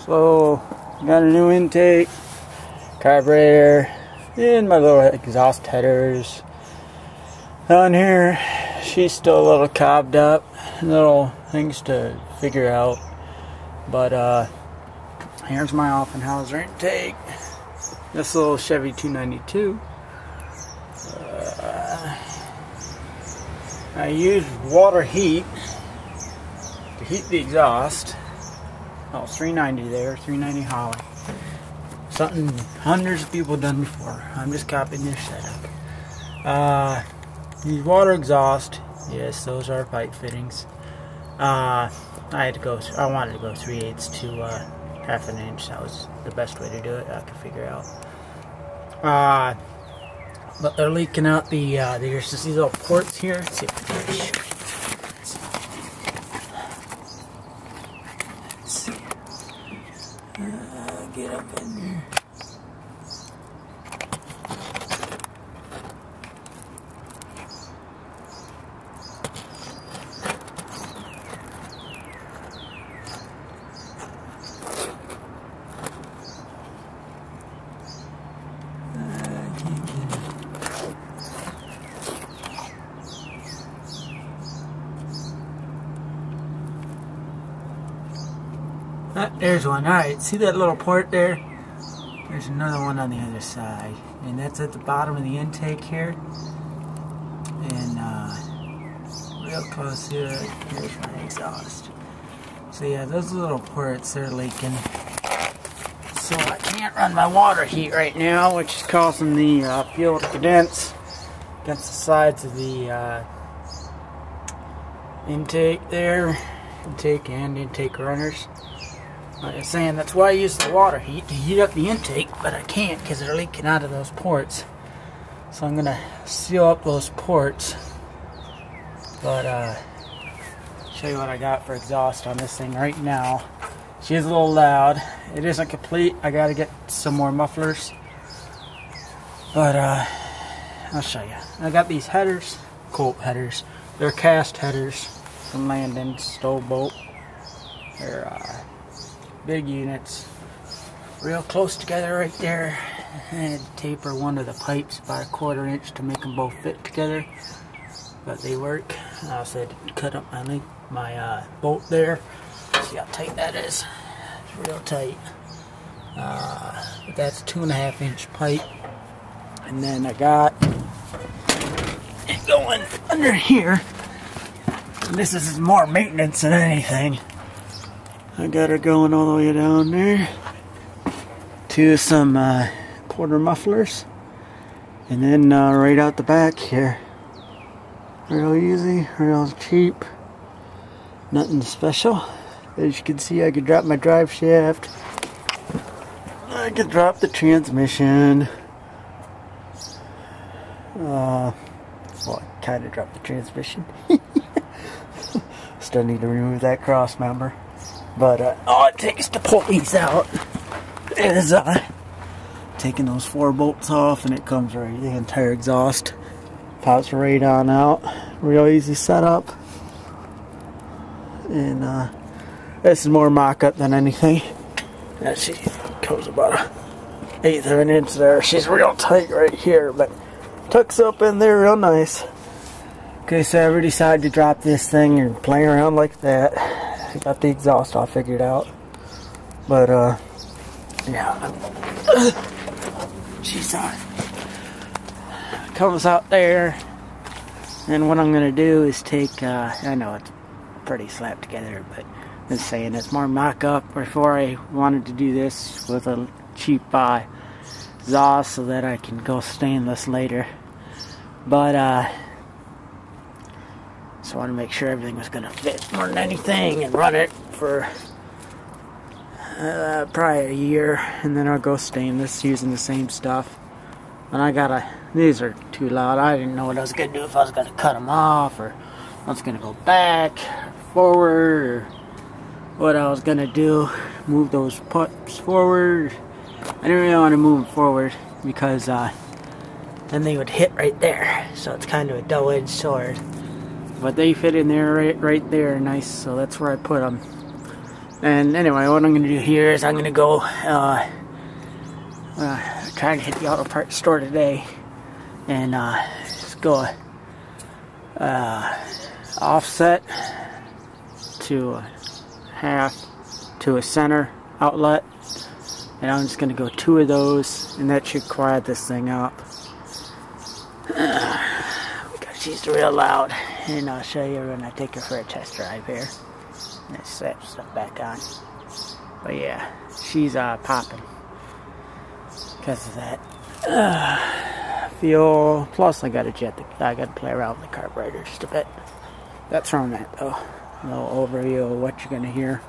So, got a new intake, carburetor, and my little exhaust headers. On here, she's still a little cobbed up, little things to figure out. But here's my offenhauser intake. This little Chevy 292. I used water heat to heat the exhaust. Oh, 390 there, 390 Holley. Something hundreds of people done before. I'm just copying their setup. Use water exhaust. Yes, those are pipe fittings. I wanted to go 3/8 to 1/2 inch. That was the best way to do it. I could figure out. But they're leaking out there's just these little ports here. Let's see if I can show you. Let's see. Get up in there. There's one. Alright, see that little port there? There's another one on the other side. And that's at the bottom of the intake here. And real close here, here's my exhaust. So yeah, those little ports, they're leaking. So I can't run my water heat right now, which is causing the fuel to condense against the sides of the intake there. Intake and intake runners. Like I was saying, that's why I use the water heat to heat up the intake, but I can't because they're leaking out of those ports. So I'm gonna seal up those ports. But show you what I got for exhaust on this thing right now. She is a little loud. It isn't complete. I gotta get some more mufflers. But I'll show you. I got these headers, Colt headers. They're cast headers from Landon Stove Bolt. They're big units, real close together right there. I had to taper one of the pipes about 1/4 inch to make them both fit together, but they work. I also had to cut up my bolt there. See how tight that is? It's real tight. But that's 2.5 inch pipe, and then I got it going under here. And this is more maintenance than anything. I got her going all the way down there to some quarter mufflers, and then right out the back here, real easy, real cheap, nothing special. As you can see, I could drop my drive shaft, I could drop the transmission, well, I kind of dropped the transmission. Still need to remove that cross member. But all it takes to pull these out is taking those 4 bolts off, and it comes right, the entire exhaust pops right on out. Real easy setup. And this is more mock-up than anything. And she goes about 1/8 of an inch there. She's real tight right here, but tucks up in there real nice. Okay, so I already decided to drop this thing and play around like that. I got the exhaust all figured out, but yeah, she's comes out there, and what I'm gonna do is take I know it's pretty slapped together, but I'm saying it's more mock-up. Before, I wanted to do this with a cheap exhaust so that I can go stainless later, but so I want to make sure everything was going to fit more than anything, and run it for probably a year, and then I'll go stainless using the same stuff. And these are too loud. I didn't know what I was going to do, if I was going to cut them off, or I was going to go back, forward, or what I was going to do. Move those pipes forward. I didn't really want to move them forward because then they would hit right there. So it's kind of a double-edged sword. But they fit in there right there nice, so that's where I put them. And anyway, what I'm going to do here is I'm going to go try to hit the auto parts store today and just go offset to half to a center outlet, and I'm just going to go 2 of those, and that should quiet this thing up. Because she's real loud, and I'll show you when I take her for a test drive here. Let's set stuff back on. But yeah, she's popping because of that fuel. Plus, I got to play around with the carburetor just a bit. That's from that though. A little overview of what you're gonna hear.